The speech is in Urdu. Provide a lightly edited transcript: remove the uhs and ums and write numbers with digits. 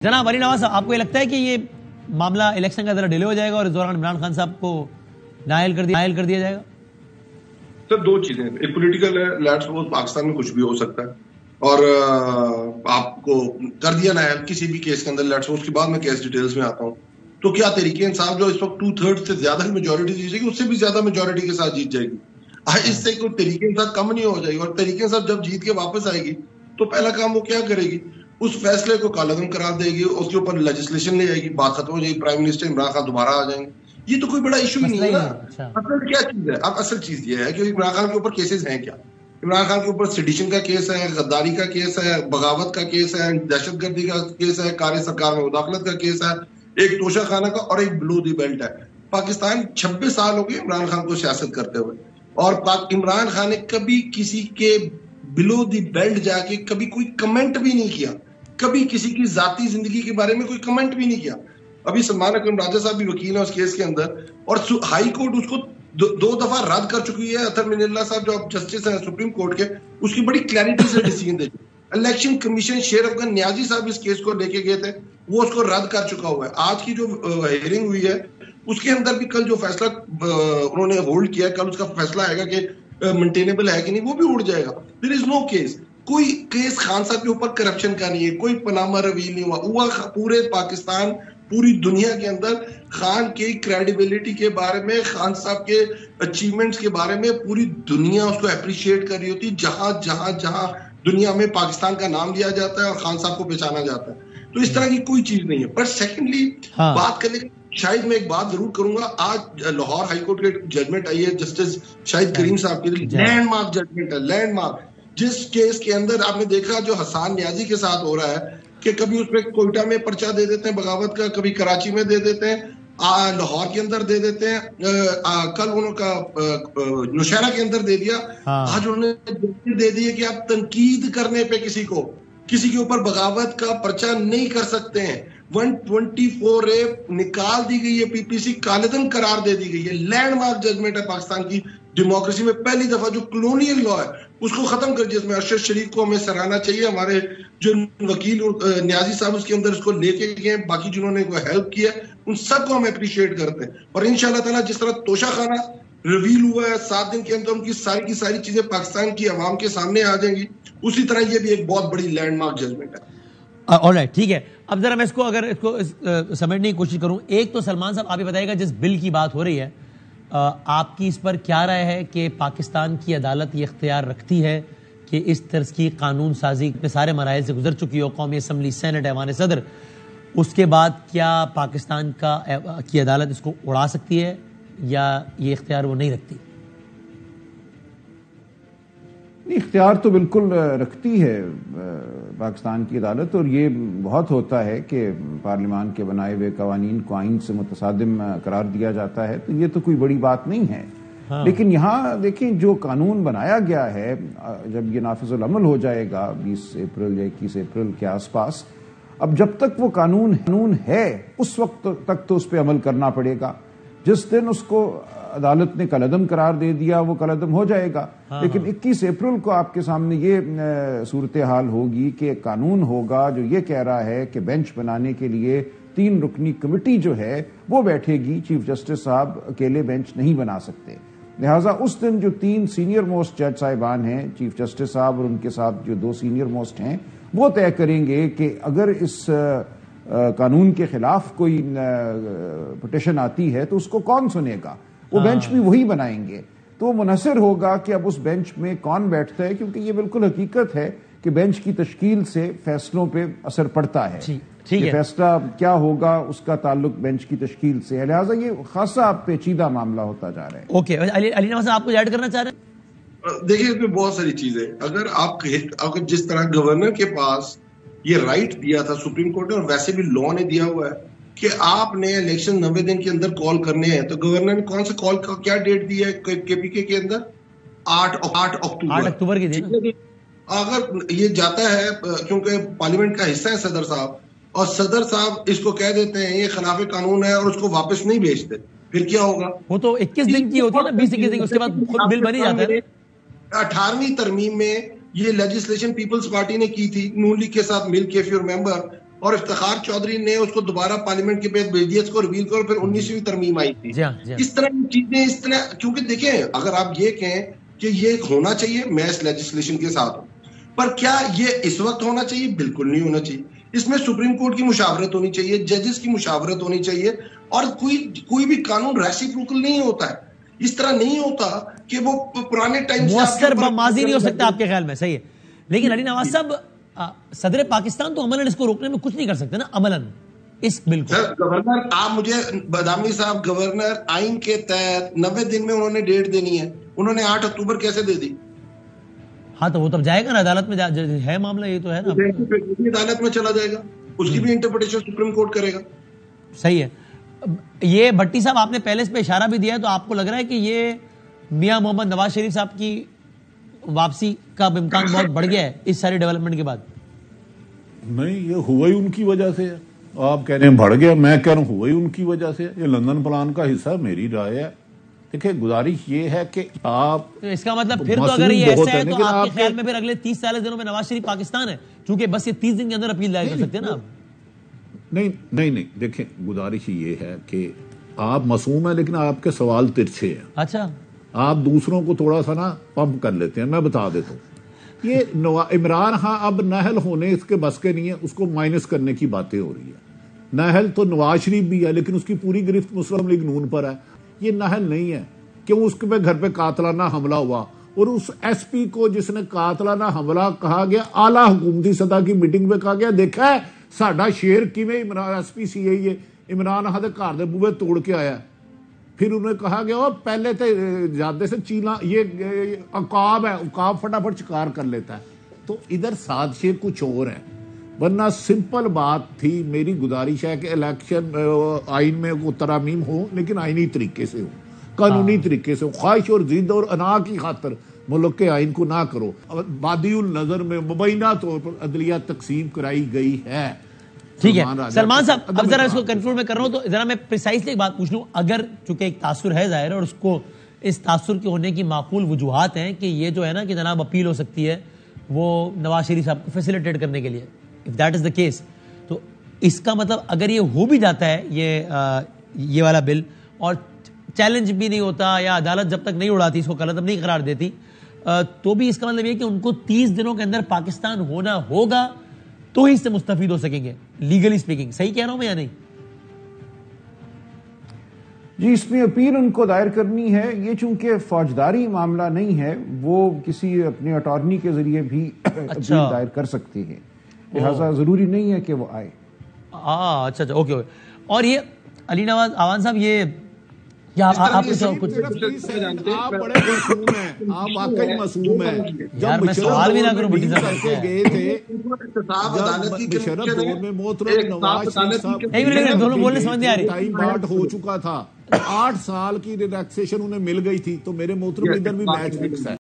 جناب علی نواز صاحب، آپ کو یہ لگتا ہے کہ یہ معاملہ الیکشن کا ذرا ڈیلے ہو جائے گا اور اس دوران عمران خان صاحب کو نائل کر دیا جائے گا؟ سر دو چیزیں، ایک پولیٹیکل ہے، لیٹ سپوز پاکستان میں کچھ بھی ہو سکتا ہے اور آپ کو کر دیا نائل کسی بھی کیس کے اندر، لیٹ سپوز کے بعد میں کیس ڈیٹیلز میں آتا ہوں، تو کیا تحریک انصاف جو اس وقت 2/3 سے زیادہ میجورٹی جیتے گی، اس سے بھی زیادہ میجورٹی کے ساتھ جیت جائے گی. اس سے کوئی تحریک انصاف کم نہیں ہو جائے گی، اور تحریک انصاف جب جیت کے واپس آئے گی تو پہلا کام وہ کیا کرے گی، اس فیصلے کو کالعدم قرار دے گی، اس کے اوپر لیجسلیشن لے جائے گی، بات ختم ہو جائے گی، پرائم منسٹر عمران خان دوبارہ آ جائیں گے. یہ تو کوئی بڑا ایشو ہی نہیں ہے نا. اصل کیا چیز ہے، اب اصل چیز یہ ہے کہ عمران خان کے اوپر کیسز ہیں کیا. عمران خان کے اوپر سیڈیشن کا کیس ہے، غداری کا کیس ہے، بغاوت کا کیس ہے، دہشت گردی کا کیس ہے، کار سرکار میں مداخلت کا کیس ہے، ایک توشہ خانہ کا، اور ایک بلو دی بیلٹ ہے. پاکستان 26 سال ہو گئے عمران خان کو سیاست کرتے ہوئے، اور عمران خان نے کبھی کسی کے بلو دی بیلٹ جا کے کبھی کوئی کمنٹ بھی نہیں کیا، کبھی کسی کی ذاتی زندگی کے بارے میں کوئی کمنٹ بھی نہیں کیا. ابھی سلمان اکرم راجہ صاحب بھی وکیل ہیں اس کیس کے اندر، اور ہائی کورٹ اس کو 2 دفعہ رد کر چکی ہے. اطہر من اللہ صاحب جو اب جسٹس ہیں سپریم کورٹ کے، اس کی بڑی کلیئرٹی سے ڈیسیژن دے. الیکشن کمیشن شیر افغان نیازی صاحب اس کیس کو لے کے گئے تھے، وہ اس کو رد کر چکا ہوا ہے. آج کی جو ہیئرنگ ہوئی ہے اس کے اندر بھی کل جو فیصلہ انہوں نے ہولڈ کیا ہے، کل اس کا فیصلہ آئے گا کہ مینٹینیبل ہے کہ نہیں، وہ بھی اڑ جائے گا. دیر از نو کیس، کوئی کیس خان صاحب کے اوپر کرپشن کا نہیں ہے، کوئی پاناما رویل نہیں ہوا. پورے پاکستان، پوری دنیا کے اندر خان کی کریڈیبلٹی کے بارے میں، خان صاحب کے اچیومنٹس کے بارے میں پوری دنیا اس کو اپریشیٹ کر رہی ہوتی. جہاں جہاں جہاں دنیا میں پاکستان کا نام لیا جاتا ہے اور خان صاحب کو پہچانا جاتا ہے، تو اس طرح کی کوئی چیز نہیں ہے. پر سیکنڈلی بات کرنے کی شاید میں ایک بات ضرور کروں گا. آج لاہور ہائی کورٹ کے ججمنٹ آئی ہے جسٹس شاہد کریم صاحب کے لیے، لینڈ مارک ججمنٹ ہے، لینڈ مارک. جس کیس کے اندر آپ نے دیکھا جو حسان نیازی کے ساتھ ہو رہا ہے کہ کبھی اس پہ کوئٹہ میں پرچہ دے دیتے ہیں بغاوت کا، کبھی کراچی میں دے دیتے ہیں، لاہور کے اندر دے دیتے ہیں، کل انہوں کا نوشہرہ کے اندر دے دیا. آج انہوں نے دے دی کہ آپ تنقید کرنے پہ کسی کے اوپر بغاوت کا پرچہ نہیں کر سکتے ہیں. 124A نکال دی گئی ہے، PPC کالعدم قرار دے دی گئی ہے. لینڈ مارک ججمنٹ ہے پاکستان کی ڈیموکریسی میں. پہلی دفعہ جو کلونیل لا ہے اس کو ختم کر، جس میں ارشد شریف کو ہمیں سراہنا چاہیے، ہمارے جو وکیل نیازی صاحب اس کے اندر اس کو لے کے گئے، باقی جنہوں نے ہیلپ کیا ان سب کو ہم اپریشیٹ کرتے ہیں. اور انشاءاللہ تعالیٰ جس طرح توشہ خانہ ریویل ہوا ہے 7 دن کے اندر ان کی ساری چیزیں پاکستان کی عوام کے سامنے آ جائیں گی، اسی طرح یہ بھی ایک بہت بڑی لینڈ مارک ججمنٹ ہے. آلرائٹ، ٹھیک ہے. اب ذرا میں اس کو سمجھنے کی کوشش کروں. ایک تو سلمان صاحب آپ یہ بتائیے گا، جس بل کی بات ہو رہی ہے آپ کی اس پر کیا رائے ہے کہ پاکستان کی عدالت یہ اختیار رکھتی ہے کہ اس طرز کی قانون سازی میں سارے مراحل سے گزر چکی ہو، قومی اسمبلی، سینٹ، ایوان صدر، اس کے بعد کیا پاکستان کی عدالت اس کو اڑا سکتی ہے یا یہ اختیار وہ نہیں رکھتی؟ اختیار تو بالکل رکھتی ہے پاکستان کی عدالت، اور یہ بہت ہوتا ہے کہ پارلیمان کے بنائے ہوئے قوانین کو آئین سے متصادم قرار دیا جاتا ہے، تو یہ تو کوئی بڑی بات نہیں ہے. لیکن یہاں دیکھیں جو قانون بنایا گیا ہے، جب یہ نافذ العمل ہو جائے گا 20 اپریل یا 21 اپریل کے آس پاس، اب جب تک وہ قانون ہے اس وقت تک تو اس پہ عمل کرنا پڑے گا. جس دن اس کو عدالت نے کالعدم قرار دے دیا وہ کالعدم ہو جائے گا. لیکن 21 اپریل کو آپ کے سامنے یہ صورتحال ہوگی کہ قانون ہوگا جو یہ کہہ رہا ہے کہ بینچ بنانے کے لیے 3 رکنی کمیٹی جو ہے وہ بیٹھے گی، چیف جسٹس صاحب اکیلے بینچ نہیں بنا سکتے. لہٰذا اس دن جو 3 سینئر موسٹ جج صاحبان ہیں، چیف جسٹس صاحب اور ان کے ساتھ جو 2 سینئر موسٹ ہیں، وہ طے کریں گے کہ اگر اس قانون کے خلاف کوئی پٹیشن آتی ہے تو اس کو کون سنے گا. وہ بینچ بھی وہی بنائیں گے. تو منحصر ہوگا کہ اب اس بینچ میں کون بیٹھتا ہے، کیونکہ یہ بالکل حقیقت ہے کہ بینچ کی تشکیل سے فیصلوں پہ اثر پڑتا ہے. یہ فیصلہ کیا ہوگا اس کا تعلق بینچ کی تشکیل سے ہے. لہٰذا یہ خاصا پیچیدہ معاملہ ہوتا جا رہا ہے. اوکے، علی نواز صاحب آپ کو ایڈ کرنا چاہ رہے ہیں؟ دیکھیے اس میں بہت ساری چیزیں، اگر جس طرح گورنر کے پاس یہ رائٹ دیا تھا سپریم کورٹ نے، اور ویسے بھی لا نے دیا ہوا ہے کہ آپ نے الیکشن 90 دن کے اندر کال کرنے ہیں، تو گورنر نے کون سے کال کا کیا ڈیٹ دی ہے KPK کے اندر؟ 8 اکتوبر کی دن. اگر یہ جاتا ہے کیونکہ پارلیمنٹ کا حصہ ہے صدر صاحب، اور صدر صاحب اس کو کہہ دیتے ہیں یہ خلاف قانون ہے اور اس کو واپس نہیں بھیجتے، پھر کیا ہوگا؟ وہ تو 21 دن کی ہوتی ہے نا، 20-21 دن، اس کے بعد خود بل بن ہی جاتا ہے. 18ویں ترمیم میں یہ لیجسلیشن پیپلز پارٹی نے کی تھی نون لیگ کے ساتھ مل کے، if you remember، اور افتخار چودھری نے اس کو دوبارہ پارلیمنٹ کے پیش بھیج دیا، اس کو ریویل کرو، پھر 19ویں ترمیم آئی تھی. اس طرح کی چیزیں اس طرح، کیونکہ دیکھیں اگر آپ یہ کہیں کہ یہ ہونا چاہیے میس لیجسلیشن کے ساتھ، پر کیا یہ اس وقت ہونا چاہیے؟ بالکل نہیں ہونا چاہیے. اس میں سپریم کورٹ کی مشاورت ہونی چاہیے، ججز کی مشاورت ہونی چاہیے، اور کوئی بھی قانون ریسیپروکل نہیں ہوتا ہے. اس طرح نہیں ہوتا کہ وہ پرانے ٹائم مؤثر ماضی نہیں ہو سکتا آپ کے خیال میں. صحیح ہے، لیکن علی نواز صاحب صدر پاکستان تو عملاً اس کو روکنے میں کچھ نہیں کر سکتے نا عملاً اس بل کو. گورنر، آپ مجھے بدامی صاحب، گورنر آئین کے تحت 90 دن میں انہوں نے ڈیٹ دینی ہے، انہوں نے 8 اکتوبر کیسے دے دی؟ ہاں تو وہ تب جائے گا نا عدالت میں، ہے معاملہ یہ تو ہے نا، عدالت میں چلا جائے گا، اس کی بھی انٹرپریٹیشن سپریم کورٹ کرے گا. صحیح ہے. یہ بھٹی صاحب آپ نے پہلے اس پہ اشارہ بھی دیا ہے، تو آپ کو لگ رہا ہے کہ یہ میاں محمد نواز شریف صاحب کی واپسی کا امکان بہت بڑھ گیا ہے اس ساری ڈیولپمنٹ کے بعد؟ نہیں، یہ ہوا ہی ان کی وجہ سے ہے. آپ کہہ رہے ہیں بڑھ گیا، میں کہہ رہا ہوں ہوا ہی ان کی وجہ سے. یہ لندن پلان کا حصہ میری رائے ہے. دیکھیں گزارش یہ ہے کہ آپ، اس کا مطلب پھر تو اگر یہ ایسا ہے تو آپ کے خیال میں پھر اگلے 30-40 دنوں میں نواز شریف پاکستان ہے، چونکہ بس یہ 30 دن کے اندر اپیل دائر کر سکتے ہیں نا آپ؟ نہیں، دیکھیں گزارش یہ ہے کہ آپ معصوم ہیں لیکن آپ کے سوال ترچھے ہیں. اچھا، آپ دوسروں کو تھوڑا سا نا پمپ کر لیتے ہیں. میں بتا دیتا ہوں، یہ عمران خان اب نااہل ہونے اس کے بس کے نہیں ہے، اس کو مائنس کرنے کی باتیں ہو رہی ہے. نااہل تو نواز شریف بھی ہے لیکن اس کی پوری گرفت مسلم لیگ نون پر ہے. یہ نااہل نہیں ہے کہ اس کے گھر پہ قاتلانہ حملہ ہوا، اور اس ایس پی کو جس نے قاتلانہ حملہ کہا گیا، اعلیٰ حکومتی سطح کی میٹنگ میں کہا گیا دیکھا ہے ساڈا شیر کیویں ایس پی سی آئی ہے عمران خان دے گھر دے بوہے توڑ کے آیا. پھر انہیں کہا گیا وہ پہلے تو جاتے سے چیلا، یہ عقاب ہے، عقاب فٹافٹ شکار کر لیتا ہے. تو ادھر سازشیں کچھ اور ہیں، ورنہ سمپل بات تھی. میری گزارش ہے کہ الیکشن آئین میں وہ ترامیم ہو لیکن آئینی طریقے سے ہو، قانونی طریقے سے ہو. خواہش اور ضد اور انا کی خاطر ملک کے آئین کو نہ کرو. بادی النظر میں مبینہ طور پر عدلیہ تقسیم کرائی گئی ہے. ٹھیک ہے سلمان صاحب، اب ذرا اس کو کنکلوڈ میں کر رہا ہوں، تو ذرا میں پریسائزلی ایک بات پوچھ لوں. اگر چونکہ ایک تاثر ہے ظاہر ہے، اور اس کو اس تاثر کے ہونے کی معقول وجوہات ہیں کہ یہ جو ہے نا کہ جناب اپیل ہو سکتی ہے وہ نواز شریف صاحب کو فیسیلیٹیٹ کرنے کے لیے، if that is the case, تو اس کا مطلب اگر یہ ہو بھی جاتا ہے یہ والا بل، اور چیلنج بھی نہیں ہوتا یا عدالت جب تک نہیں اڑاتی اس کو غلط نہیں قرار دیتی، تو بھی اس کا مطلب یہ کہ ان کو 30 دنوں کے اندر پاکستان ہونا ہوگا تو ہی اس سے مستفید ہو سکیں گے لیگلی سپیکنگ. صحیح کہہ رہا ہوں میں یا نہیں؟ جی، اس میں اپیل ان کو دائر کرنی ہے. یہ چونکہ فوجداری معاملہ نہیں ہے، وہ کسی اپنے اٹارنی کے ذریعے بھی اپیل دائر کر سکتی ہے، لہٰذا ضروری نہیں ہے کہ وہ آئے. اچھا اوکے. اور یہ علی نواز آوان صاحب، یہ آپ بڑے معصوم ہیں، آپ واقعی معصوم ہیں. جب گئے تھے مشرف دور میں محترم نواز شریف صاحب ٹائم آؤٹ ہو چکا تھا، 8 سال کی ریلیکسیشن انہیں مل گئی تھی، تو میرے محترم ادھر بھی میچ فکس ہے.